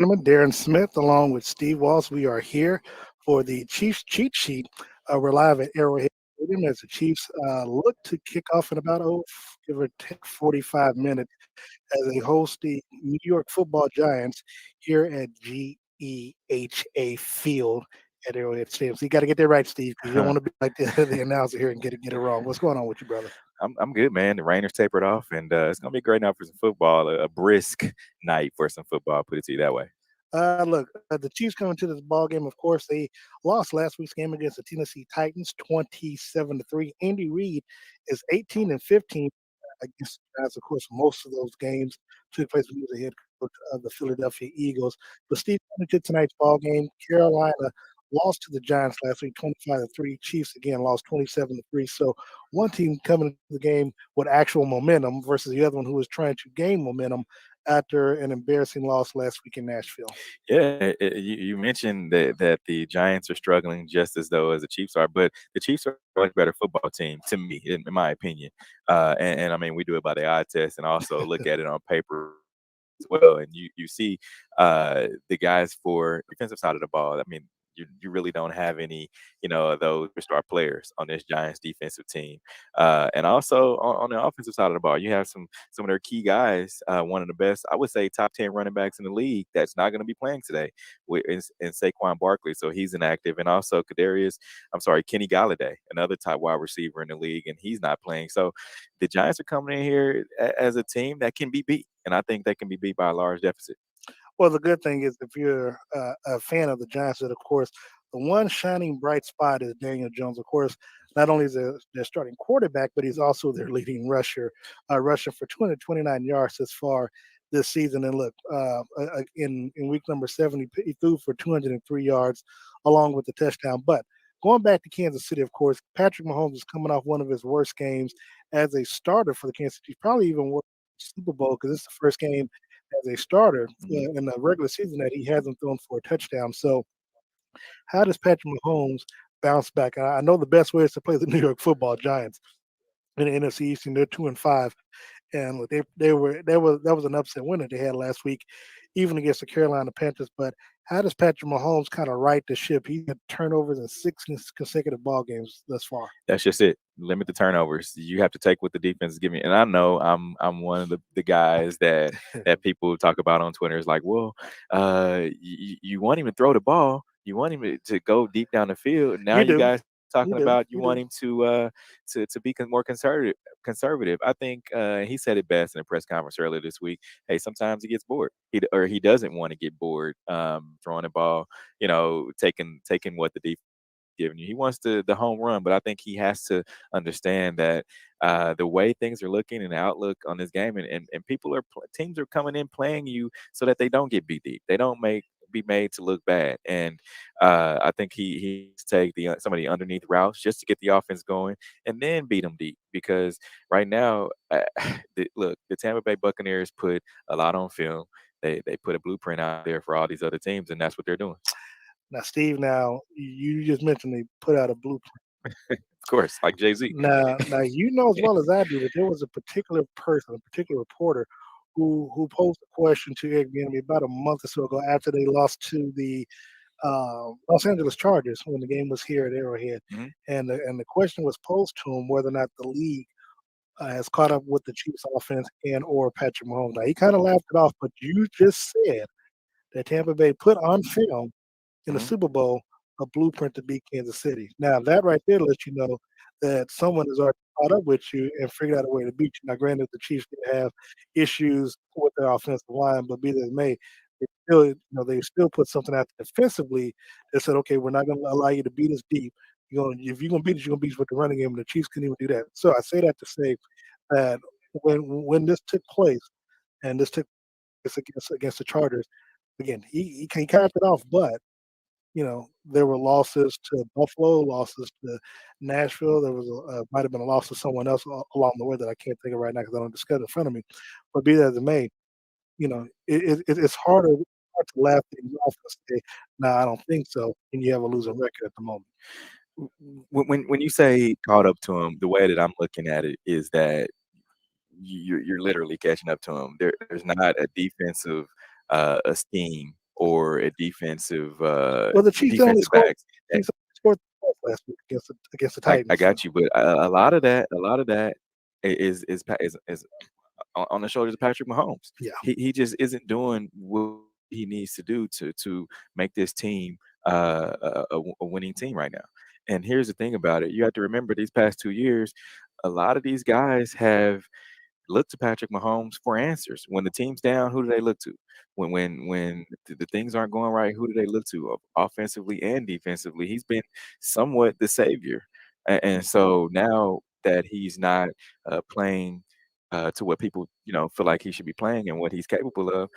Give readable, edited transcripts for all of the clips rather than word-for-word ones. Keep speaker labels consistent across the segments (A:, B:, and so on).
A: Gentlemen, Darren Smith along with Steve Walsh. We are here for the Chiefs Cheat Sheet. We're live at Arrowhead Stadium as the Chiefs look to kick off in about, give or take 45 minutes as they host the New York Football Giants here at G.E.H.A Field at Arrowhead Stadium. So you got to get that right, Steve, because you don't want to be like the announcer here and get it wrong. What's going on with you, brother?
B: I'm good, man. The Rainers tapered off, and it's gonna be a great night for some football. A brisk night for some football. Put it to you that way.
A: Look, the Chiefs coming to this ball game. Of course, they lost last week's game against the Tennessee Titans, 27-3. Andy Reid is 18-15 against the Giants. Of course, most of those games took place when he was the head coach of the Philadelphia Eagles. But Steve, coming to tonight's ball game, Carolina lost to the Giants last week, 25-3. Chiefs again lost 27-3. So one team coming to the game with actual momentum versus the other one who was trying to gain momentum after an embarrassing loss last week in Nashville.
B: Yeah, you mentioned that the Giants are struggling just as though as the Chiefs are, but the Chiefs are a much better football team to me, in my opinion. And I mean, we do it by the eye test, and also look at it on paper as well. And you see the guys for defensive side of the ball. I mean, you really don't have any, of those star players on this Giants defensive team. And also on the offensive side of the ball, you have some of their key guys. One of the best, I would say, top 10 running backs in the league that's not going to be playing today in Saquon Barkley. So he's inactive, and also Kenny Galladay, another top wide receiver in the league, and he's not playing. So the Giants are coming in here as a team that can be beat, and I think they can be beat by a large deficit.
A: Well, the good thing is if you're a fan of the Giants, that of course the one shining bright spot is Daniel Jones. Of course, not only is their starting quarterback, but he's also their leading rusher, rushing for 229 yards this far this season. And look, in week number 7, he threw for 203 yards along with the touchdown. But going back to Kansas City, of course, Patrick Mahomes is coming off one of his worst games as a starter for the Kansas City, probably even worse than Super Bowl because this is the first game as a starter
B: Mhm.
A: in the regular season that he hasn't thrown for a touchdown. So, how does Patrick Mahomes bounce back? I know the best way is to play the New York Football Giants in the NFC East, and they're 2-5. And look, that was an upset win that they had last week, even against the Carolina Panthers. But how does Patrick Mahomes kind of right the ship? He had turnovers in 6 consecutive ball games thus far.
B: That's just it. Limit the turnovers. You have to take what the defense is giving you. And I know I'm one of the guys that people talk about on Twitter is like, well, you want him to throw the ball, you want him to go deep down the field. Now
A: You
B: you
A: do,
B: guys talking
A: you do,
B: about you
A: you
B: want
A: do.
B: him to be more conservative. Conservative. I think he said it best in a press conference earlier this week. Hey, sometimes he gets bored. He doesn't want to get bored throwing the ball. Taking what the defense giving you. He wants the home run, but I think he has to understand that the way things are looking and the outlook on this game, and teams are coming in playing you so that they don't get beat deep. They don't be made to look bad, and I think he needs to take some of the underneath routes just to get the offense going, and then beat them deep. Because right now, the Tampa Bay Buccaneers put a lot on film. They put a blueprint out there for all these other teams, and that's what they're doing.
A: Now, Steve, now you just mentioned they put out a blueprint.
B: Of course, like Jay-Z.
A: Now you know as well as I do that there was a particular person, a particular reporter, who posed a question to Eric Bieniemy about a month or so ago after they lost to the Los Angeles Chargers when the game was here at Arrowhead,
B: Mhm.
A: and the question was posed to him whether or not the league has caught up with the Chiefs' offense and or Patrick Mahomes. Now he kind of laughed it off, but you just said that Tampa Bay put on film in the
B: Mhm.
A: Super Bowl a blueprint to beat Kansas City. Now that right there lets you know that someone has already caught up with you and figured out a way to beat you. Now, granted, the Chiefs did have issues with their offensive line, but be that as it may, they still put something out defensively that said, okay, we're not going to allow you to beat us deep. If you're going to beat us, you're going to beat us with the running game, and the Chiefs couldn't even do that. So I say that to say that when this took place, and this took place against the Chargers, again, he capped it off, but there were losses to Buffalo, losses to Nashville. There was might have been a loss to someone else along the way that I can't think of right now because I don't discuss it in front of me. But be that as it may, it's hard to laugh things off and say, "No, I don't think so," and you have a losing record at the moment.
B: When you say caught up to him, the way that I'm looking at it is that you're literally catching up to him. There's not a defensive esteem or a
A: Well, the Chiefs only
B: defensive
A: scored.
B: backs.
A: Chiefs only scored. last week against the
B: I
A: Titans. So.
B: got you, but a lot of that is on the shoulders of Patrick Mahomes.
A: Yeah,
B: He just isn't doing what he needs to do to make this team a winning team right now. And here's the thing about it: you have to remember these past 2 years, a lot of these guys have look to Patrick Mahomes for answers. When the team's down, who do they look to? When the things aren't going right, who do they look to? Offensively and defensively, he's been somewhat the savior. And so now that he's not playing to what people feel like he should be playing and what he's capable of,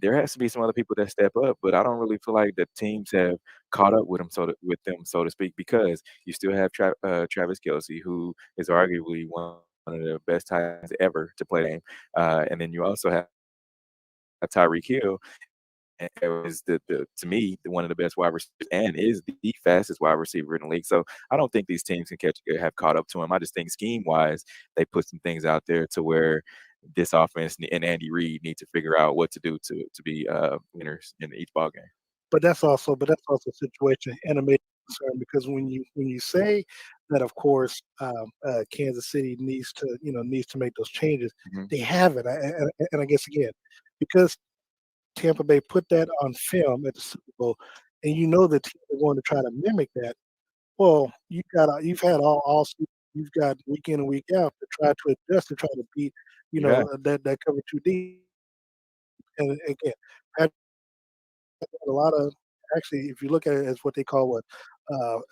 B: there has to be some other people that step up. But I don't really feel like the teams have caught up with him, with them, so to speak, because you still have Travis Kelsey, who is arguably one of the best tight ends ever to play the game. And then you also have Tyreek Hill, and is the to me one of the best wide receivers and is the fastest wide receiver in the league. So I don't think these teams can have caught up to him. I just think scheme wise, they put some things out there to where this offense and Andy Reid need to figure out what to do to be winners in each ball game.
A: But that's also a situation and a major concern because when you say that, of course, Kansas City needs to make those changes,
B: Mhm.
A: they haven't. And I guess again, because Tampa Bay put that on film at the Super Bowl, and you know the teams are going to try to mimic that. Well, you've had all season, you've got week in and week out to try to adjust to try to beat
B: Yeah.
A: that cover two deep. And again, Patrick had a lot of actually, if you look at it as what they call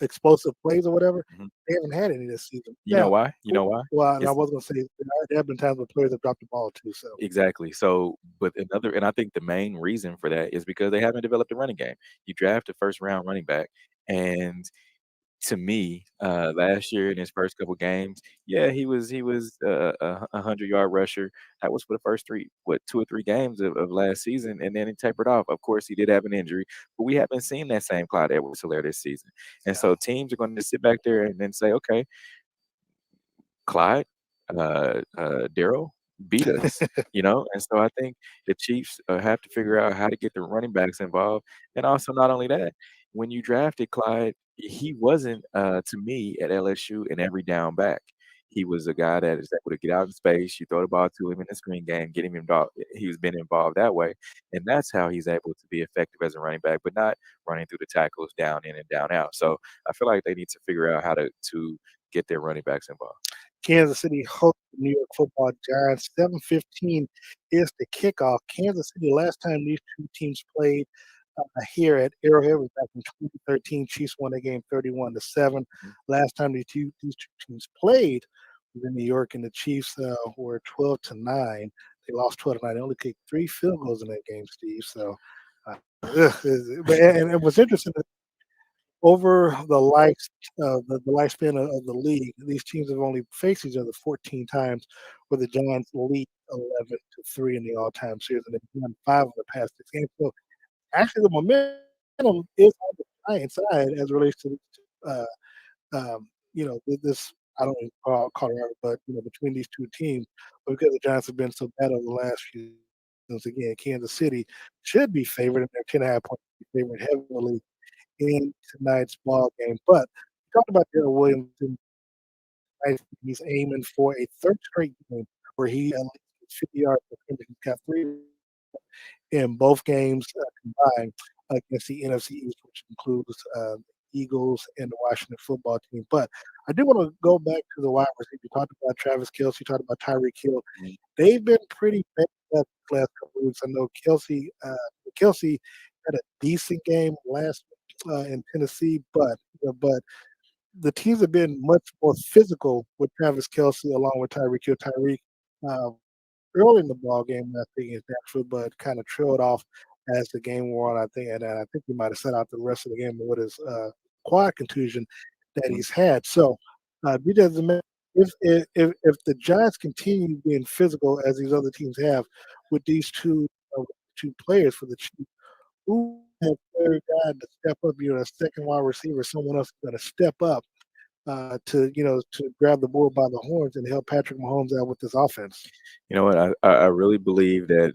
A: explosive plays or whatever,
B: Mhm.
A: they haven't had any this season.
B: You know
A: Now,
B: why? You know why?
A: well, and I
B: It's
A: was going to say there have been times where players have dropped the ball too. So
B: exactly. So, but another, and I think the main reason for that is because they haven't developed a running game. You draft a first round running back, and to me, last year in his first couple games, yeah, he was a 100-yard rusher. That was for the first 2 or 3 games of last season, and then he tapered off. Of course, he did have an injury, but we haven't seen that same Clyde Edwards-Helaire this season. And
A: yeah.
B: so teams are going to sit back there and then say, okay, Clyde, Daryl beat us, And so I think the Chiefs have to figure out how to get the running backs involved, and also not only that, when you drafted Clyde, he wasn't to me at LSU an every down back. He was a guy that is able to get out in space. You throw the ball to him in the screen game, get him involved. He's been involved that way, and that's how he's able to be effective as a running back, but not running through the tackles down in and down out. So I feel like they need to figure out how to get their running backs involved.
A: Kansas City hosts the New York Football Giants. 7:15 is the kickoff. Kansas City, last time these two teams played here at Arrowhead was back in 2013. Chiefs won that game 31-7.
B: Mhm.
A: Last time these two teams played was in New York, and the Chiefs were 12-9. They lost 12-9. They only kicked 3 field goals in that game, Steve. So, and it was interesting over the lifespan of the league, these teams have only faced each other 14 times, where the Giants lead 11-3 in the all-time series, and they've won 5 of the past 6 games. So actually, the momentum is on the Giants' side as it relates to uh, this. I don't even call it right, but between these two teams, but because the Giants have been so bad over the last few seasons, again, Kansas City should be favored, and they're 10.5 points favored heavily in tonight's ball game. But we talked about Darrell Williams. He's aiming for a third straight game where he at least gets 50 yards per game. He's got 3 in both games combined against the NFC East, which includes Eagles and the Washington football team. But I do want to go back to the wide receiver. You talked about Travis Kelce, you talked about Tyreek Hill.
B: Mhm.
A: They've been pretty bad the last couple of weeks. I know Kelsey had a decent game last week in Tennessee, but the teams have been much more physical with Travis Kelsey along with Tyreek Hill. Tyreek uh, early in the ball game, I think is natural, but kind of trailed off as the game wore on. I think he might have set out the rest of the game with his quad contusion that
B: Mhm.
A: he's had. So, because if the Giants continue being physical as these other teams have with these two players for the Chiefs, who has third guy to step up? A second wide receiver, someone else is going to step up to grab the bull by the horns and help Patrick Mahomes out with this offense.
B: You know what? I really believe that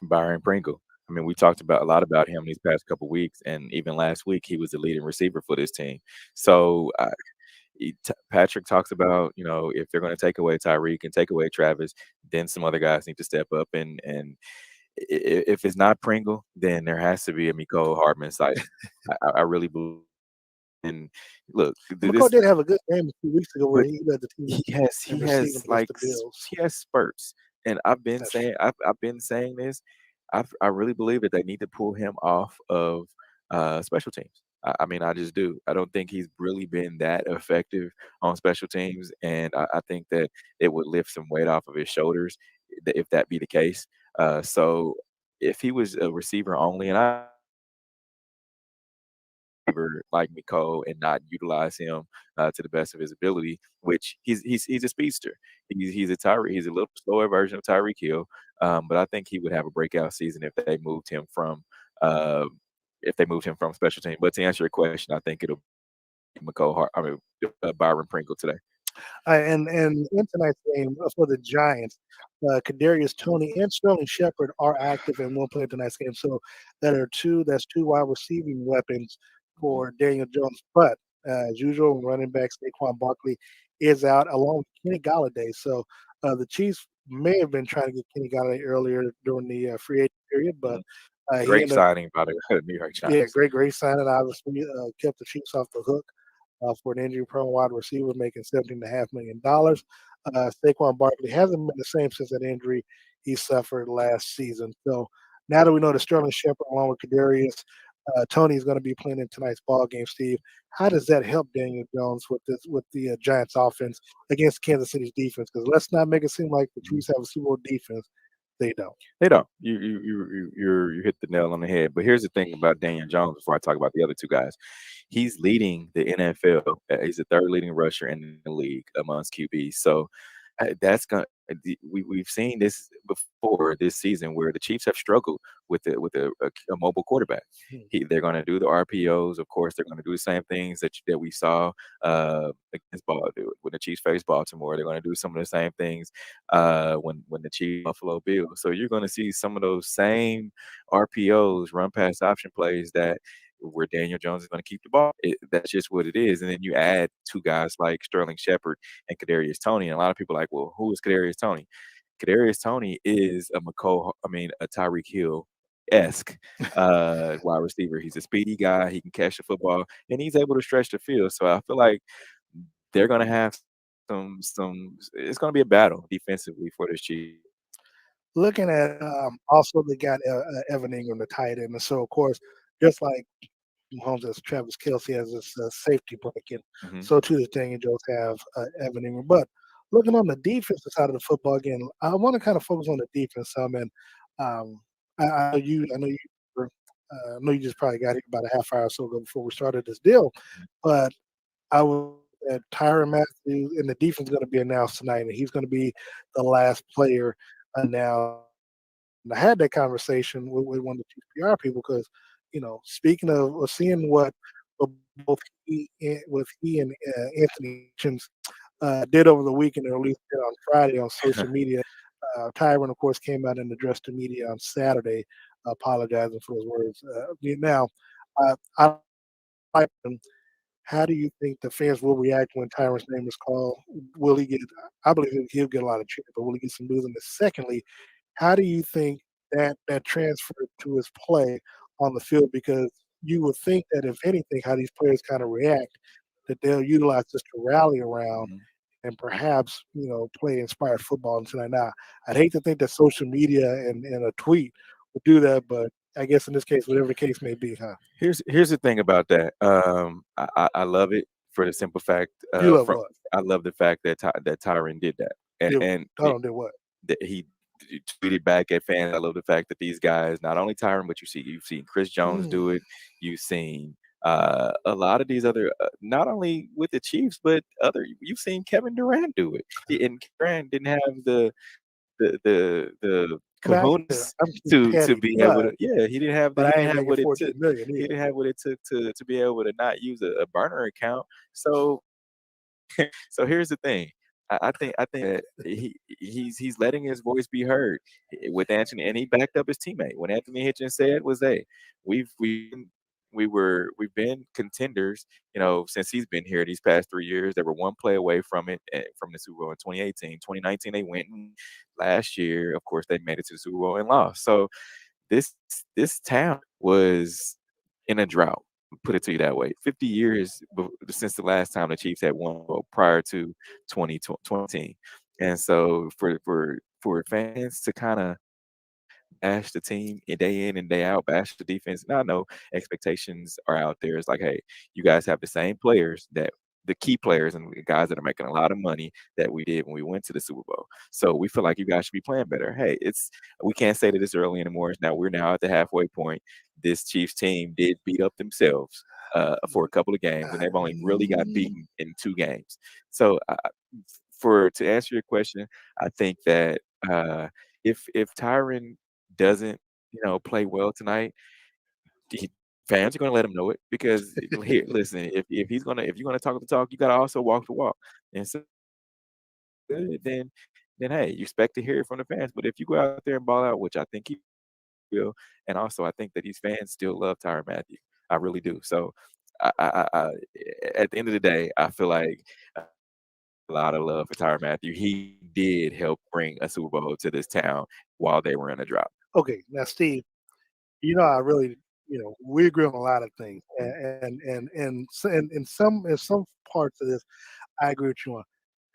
B: Byron Pringle. I mean, we talked about a lot about him these past couple weeks, and even last week he was the leading receiver for this team. So Patrick talks about, if they're going to take away Tyreek and take away Travis, then some other guys need to step up. And if it's not Pringle, then there has to be a Miko Hardman side. I really believe. And look,
A: McCoy
B: this,
A: did have a good game a few weeks ago where
B: but
A: he led the team
B: he has
A: in
B: he
A: receiving
B: has
A: against
B: like
A: the Bills.
B: he has spurts, and
A: That's true.
B: I've been saying this. I really believe that they need to pull him off of special teams. I mean, I just do. I don't think he's really been that effective on special teams, and I think that it would lift some weight off of his shoulders if that be the case. So if he was a receiver only, and I receiver like Miko and not utilize him to the best of his ability, which he's a speedster. He's a Tyreek. He's a little slower version of Tyreek Hill, but I think he would have a breakout season uh, if they moved him from special team. But to answer your question, I think it'll be Byron Pringle today.
A: And in tonight's game for the Giants, Kadarius Toney and Sterling Shepard are active and won't play tonight's game. So that's two wide receiving weapons
B: Mhm.
A: for Daniel Jones. But as usual, running back Saquon Barkley is out along with Kenny Galladay. So the Chiefs may have been trying to get Kenny Galladay earlier during the free agent period, but
B: Mhm.
A: he
B: Great
A: ended up,
B: signing by the New York
A: yeah,
B: Giants.
A: great signing. Obviously, kept the Chiefs off the hook for an injury-prone wide receiver, making $17.5 million. Saquon Barkley hasn't been the same since that injury he suffered last season. So now that we know that Sterling Shepard, along with Kadarius, Tony is going to be playing in tonight's ball game. Steve, how does that help Daniel Jones with the Giants' offense against Kansas City's defense? Because let's not make it seem like the Chiefs have a Super Bowl defense. They don't.
B: They don't. You hit the nail on the head. But here's the thing about Daniel Jones. Before I talk about the other two guys, he's leading the NFL. He's the third leading rusher in the league amongst QBs. So that's gonna. We've seen this before this season where the Chiefs have struggled with a mobile quarterback.
A: Hmm.
B: They're going to do the RPOs, of course. They're going to do the same things that we saw against when the Chiefs faced Baltimore. They're going to do some of the same things when the Chiefs Buffalo Bills. So you're going to see some of those same RPOs, run pass option plays that where Daniel Jones is going to keep the ball. That's just what it is. And then you add two guys like Sterling Shepard and Kadarius Toney. And a lot of people are like, well, who is Kadarius Toney? Kadarius Toney is a Tyreek Hill esque wide receiver. He's a speedy guy. He can catch the football, and he's able to stretch the field. So I feel like they're going to have some. It's going to be a battle defensively for this Chiefs.
A: Looking at also they got Evan Ingram, the tight end, and so of course, just like Mahomes as Travis Kelsey has this safety blanket,
B: Hmm.
A: so too does Daniel Jones have Evan Ingram. But looking on the defensive side of the football again, I want to kind of focus on the defense some. And I know you, I know you just probably got here about a half hour or so ago before we started this deal, but I was at Tyrann Matthews, and the defense is going to be announced tonight, and he's going to be the last player announced. And I had that conversation with one of the Chiefs PR people because, speaking of seeing what both he and Anthony Hitchens did over the weekend, or at least did on Friday on social media. Tyron, of course, came out and addressed the media on Saturday, apologizing for his words. Now, I like him. How do you think the fans will react when Tyron's name is called? Will he get? I believe he'll get a lot of cheer, but will he get some booze? And secondly, how do you think that transferred to his play on the field? Because you would think that if anything, how these players kind of react, that they'll utilize this to rally around
B: Mhm.
A: and perhaps play inspired football tonight. Now, I'd hate to think that social media and a tweet would do that, but I guess in this case, whatever the case may be, huh?
B: Here's the thing about that. I love it for the simple fact.
A: You love what?
B: I love the fact that Tyron did that, and,
A: Did
B: and
A: hold on, did what?
B: that he tweeted back at fans. I love the fact that these guys, not only Tyron, but you've seen Chris Jones
A: Mm.
B: do it. You've seen a lot of these other, not only with the Chiefs, but you've seen Kevin Durant do it. And Durant didn't have the
A: I mean, I get it.
B: kahunas
A: I'm just
B: to
A: petty,
B: be able to. Yeah,
A: but
B: he
A: I
B: didn't
A: ain't
B: have
A: making
B: what it took.
A: 14 million
B: He
A: either.
B: didn't have what it took to be able to not use a burner account. So so here's the thing. I think that he's letting his voice be heard with Anthony, and he backed up his teammate. What Anthony Hitchens said was, "Hey, we've been contenders, since he's been here these past 3 years. They were one play away from it, from the Super Bowl in 2018. 2019, they went, and last year, of course, they made it to the Super Bowl and lost. So this this town was in a drought. Put it to you that way. 50 years since the last time the Chiefs had won, well, prior to 2020, and so for fans to kind of bash the team day in and day out, bash the defense. Now I know expectations are out there. It's like, hey, you guys have the same players that the key players and the guys that are making a lot of money that we did when we went to the Super Bowl. So we feel like you guys should be playing better. Hey, we can't say that it's early anymore. Now we're now at the halfway point. This Chiefs team did beat up themselves for a couple of games, and they've only really got
A: Mm,
B: beaten in 2 games. So for to answer your question, I think that if Tyron doesn't, play well tonight, the fans are gonna let him know it because here, listen, if you're gonna talk the talk, you gotta also walk the walk. And so then hey, you expect to hear it from the fans. But if you go out there and ball out, which I think he will, and also I think that these fans still love Tyrann Mathieu. I really do. So at the end of the day, I feel like a lot of love for Tyrann Mathieu. He did help bring a Super Bowl to this town while they were in a drought.
A: okay, now Steve, I really, we agree on a lot of things, and in some parts of this, I agree with you on.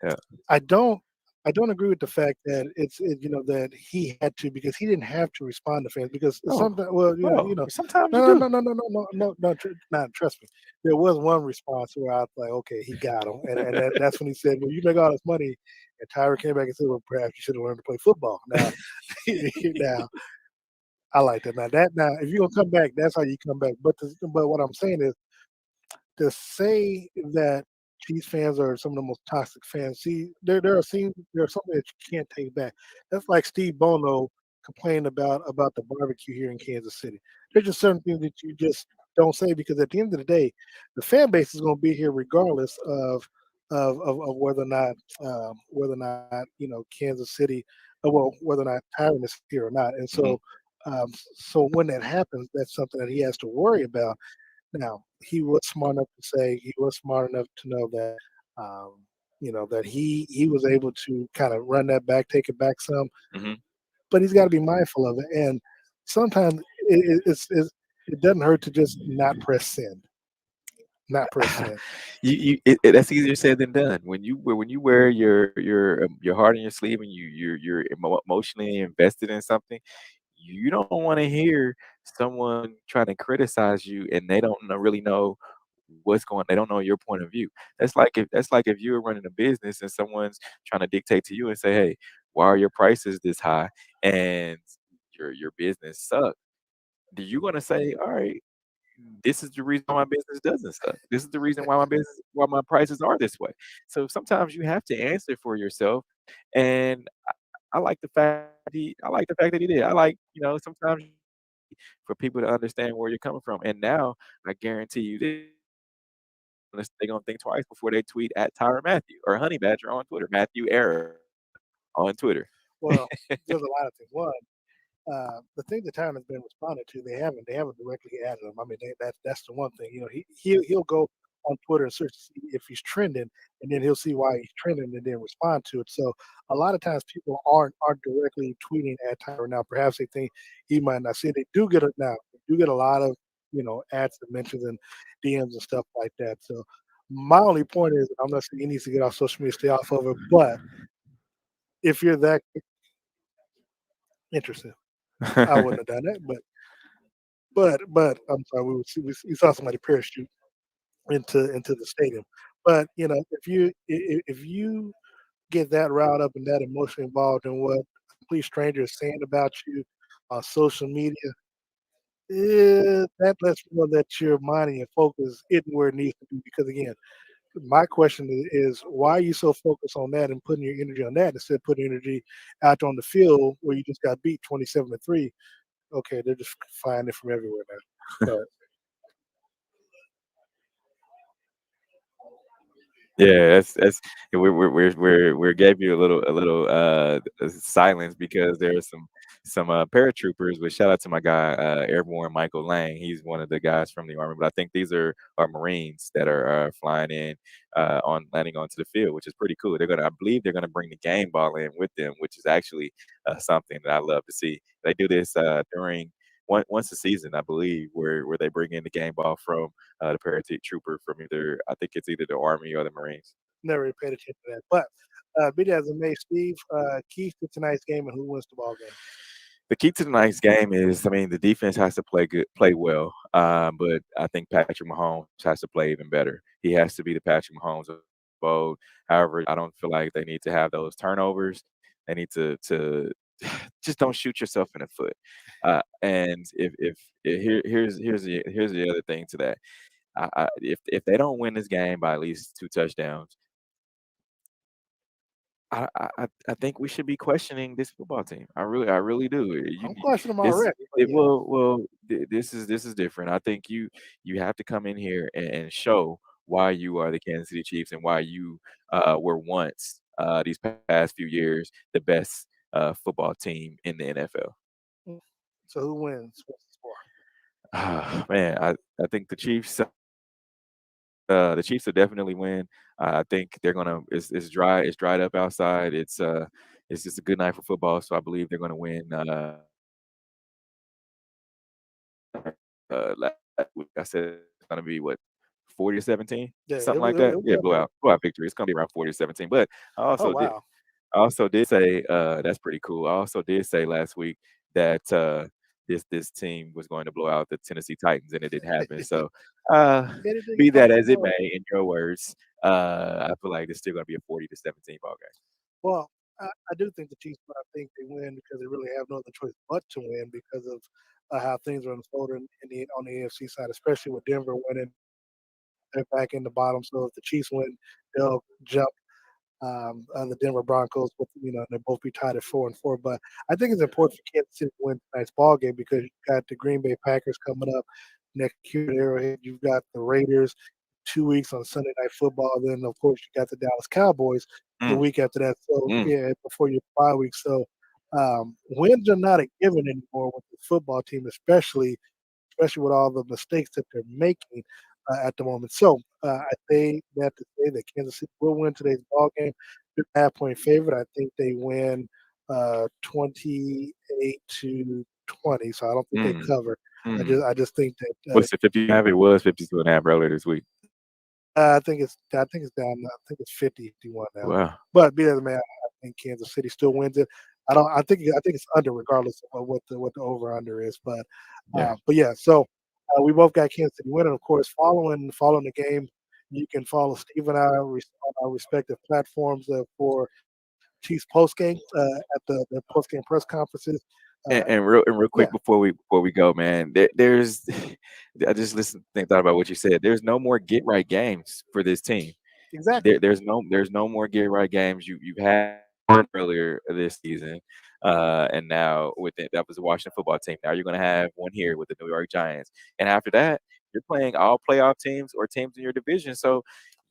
B: Yeah.
A: I don't I don't agree with the fact that that he had to because he didn't have to respond to fans because
B: Oh,
A: sometimes well
B: oh, sometimes you
A: no
B: do.
A: no no no no no no no not trust me. There was one response where I was like, okay, he got him, and that's when he said, well, you make all this money, and Tyra came back and said, well, perhaps you should have learned to play football. Now, now I like that. Now if you're gonna come back, that's how you come back. But what I'm saying is to say that Chiefs fans are some of the most toxic fans. See, there are something that you can't take back. That's like Steve Bono complaining about the barbecue here in Kansas City. There's just certain things that you just don't say because at the end of the day, the fan base is going to be here regardless of whether or not Kansas City, well, whether or not Tyron is here or not. And
B: Mhm,
A: so when that happens, that's something that he has to worry about. Now, he was smart enough to know that, that he was able to kind of run that back, take it back some,
B: mhm.
A: but he's got to be mindful of it. And sometimes it doesn't hurt to just not press send.
B: That's easier said than done. When you wear your heart on your sleeve and you're emotionally invested in something, you don't want to hear someone trying to criticize you and they don't really know they don't know your point of view. That's like if you're running a business and someone's trying to dictate to you and say, "Hey, why are your prices this high?" and your business sucks. Do you gonna say, "All right, this is the reason why my business doesn't suck. This is the reason why my prices are this way." So sometimes you have to answer for yourself, and I like the fact that he did. I like, sometimes for people to understand where you're coming from. And now I guarantee you this, they're gonna think twice before they tweet at Tyra Matthew or Honey Badger on Twitter, Matthew Error on Twitter.
A: Well, there's a lot of things. One, the thing that Tyron has been responding to, they haven't directly added him. I mean, that's the one thing. He'll go on Twitter and search to see if he's trending, and then he'll see why he's trending, and then respond to it. So a lot of times people aren't directly tweeting at Tyron. Now, perhaps they think he might not see it. They do get it now. They do get a lot of ads and mentions and DMs and stuff like that. So my only point is, I'm not saying he needs to get off social media, stay off of it, but if you're that interested, I wouldn't have done that, but I'm sorry, we saw somebody parachute into the stadium. But if you get that riled up and that emotionally involved in what a complete stranger is saying about you on social media, that lets me know that your mind and your focus isn't where it needs to be. Because again, my question is why are you so focused on that and putting your energy on that instead of putting energy out on the field where you just got beat 27-3? Okay, they're just flying it from everywhere now. But
B: Yeah, that's we're gave you a little silence because there are some paratroopers. But shout out to my guy, Airborne Michael Lang. He's one of the guys from the Army, but I think these are Marines that are flying in on landing onto the field, which is pretty cool. I believe they're gonna bring the game ball in with them, which is actually something that I love to see. They do this during once a season, I believe, where they bring in the game ball from the paratrooper from either I think it's either the Army or the Marines.
A: Never really paid attention to that. But be that as it may, Steve, keys to tonight's game and who wins the ball game.
B: The key to tonight's game is, I mean, the defense has to play well, but I think Patrick Mahomes has to play even better. He has to be the Patrick Mahomes of old. However, I don't feel like they need to have those turnovers. They need to just don't shoot yourself in the foot. And if here's the other thing to that. If they don't win this game by at least 2 touchdowns, I think we should be questioning this football team. I really do.
A: I'm questioning them
B: This
A: already, but
B: it
A: yeah.
B: will this is different. I think you have to come in here and show why you are the Kansas City Chiefs and why you were once these past few years the best football team in the NFL.
A: Mm. So who wins? What's the score?
B: Man, I think the Chiefs will definitely win. I think they're gonna. It's dry. It's dried up outside. It's just a good night for football. So I believe they're gonna win. Last week I said it's gonna be what 40-17,
A: Yeah,
B: something like that.
A: it'll be
B: Yeah,
A: up there.
B: blowout victory. It's gonna be around 40-17. But I
A: Oh
B: also did
A: wow.
B: I also did say that's pretty cool. I also did say last week that this team was going to blow out the Tennessee Titans, and it didn't happen. So uh,
A: Anything
B: be
A: is
B: that as it
A: possible.
B: may, in your words, I feel like it's still going to be a 40-17 ball game.
A: Well, I do think the Chiefs, but I think they win because they really have no other choice but to win because of how things are unfolding on the AFC side, especially with Denver winning. They're back in the bottom, so if the Chiefs win, they'll jump the Denver Broncos. They'll both be tied at 4-4. But I think it's important for Kansas City to win tonight's ball game because you've got the Green Bay Packers coming up next year at Arrowhead. You've got the Raiders 2 weeks on Sunday Night Football. Then of course you got the Dallas Cowboys the
B: Mm,
A: week after that. So
B: mm,
A: yeah, before your bye week. So wins are not a given anymore with the football team, especially with all the mistakes that they're making at the moment. So I say that to say that Kansas City will win today's ball game. 2.5 point favorite. I think they win 28-20. So I don't think they
B: mm,
A: cover.
B: mm.
A: I just think that
B: What's it? 50.5? It was 52.5 earlier this week.
A: I think it's down. I think it's 50-51 now.
B: Wow.
A: But be that as it may, I think Kansas City still wins it. I don't. I think it's under regardless of what the over under is.
B: Yeah.
A: But yeah. So we both got Kansas City winning. Of course, following the game, you can follow Steve and I on our respective platforms for Chiefs post game at the post game press conferences. Uh,
B: And real
A: yeah,
B: quick before we go, man, there's I just thought about what you said. There's no more get right games for this team.
A: exactly.
B: There's no more get right games. You've had one earlier this season, and now with that was the Washington football team. Now you're gonna have one here with the New York Giants, and after that, you're playing all playoff teams or teams in your division. So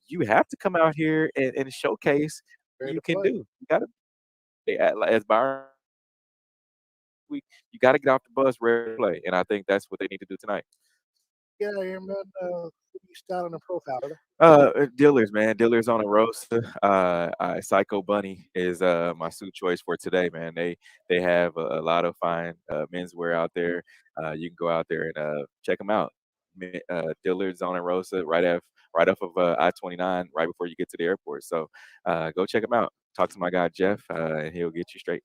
B: you have to come out here and showcase what
A: Ready
B: you
A: to
B: can
A: play.
B: do. You got to, as Byron, you got to get off the bus ready to play, and I think that's what they need to do tonight.
A: Yeah, here, man. You styling and profile.
B: Dealers, man. Dealers on a roaster. Psycho Bunny is my suit choice for today, man. They have a lot of fine menswear out there. You can go out there and check them out. Dillard's on a roaster right off of I-29, right before you get to the airport. So go check them out. Talk to my guy Jeff, and he'll get you straight.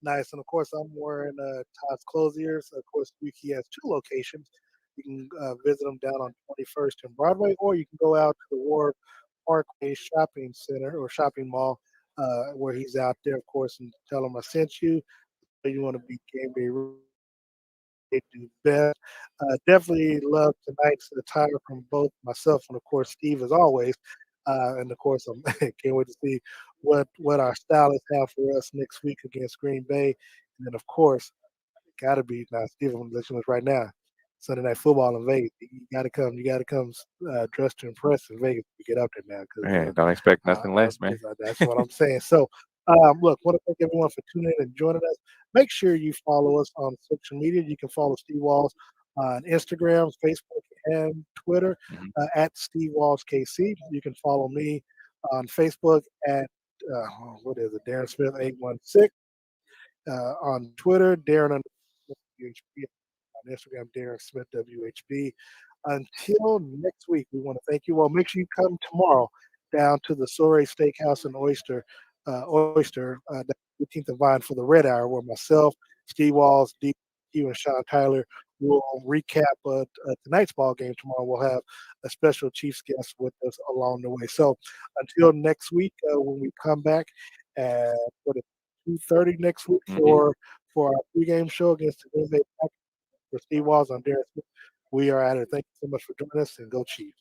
A: Nice. And of course, I'm wearing Todd's clothiers. Of course, Yuki has two locations. You can visit them down on 21st and Broadway, or you can go out to the Ward Parkway Shopping Center or Shopping Mall, where he's out there, of course, and tell him I sent you. You want to be game day ready to do best. Definitely love tonight's attire from both myself and, of course, Steve, as always. And of course, I can't wait to see what our stylists have for us next week against Green Bay. And then, of course, got to be now, Steve. I'm listening to this right now. Sunday Night Football in Vegas. You got to come. You got to come dressed to impress in Vegas to get up there now.
B: Man, don't expect nothing less, man.
A: That's what I'm saying. So, look, want to thank everyone for tuning in and joining us. Make sure you follow us on social media. You can follow Steve Walls on Instagram, Facebook, and Twitter
B: Mhm.
A: at Steve Walls KC. You can follow me on Facebook at what is it, Darren Smith 816. On Twitter, Darren and WHB. On Instagram, Darren Smith WHB. Until next week, we want to thank you all. Make sure you come tomorrow down to the Soray Steakhouse and Oyster, 18th and Vine for the Red Hour, where myself, Steve Walls, DQ, and Sean Tyler will recap tonight's ball game tomorrow. We'll have a special Chiefs guest with us along the way. So until next week, when we come back at 2:30 next week for our pregame show against the Green Bay Packers. For Steve Walls, I'm Darren Smith. We are at it. Thank you so much for joining us, and go Chiefs.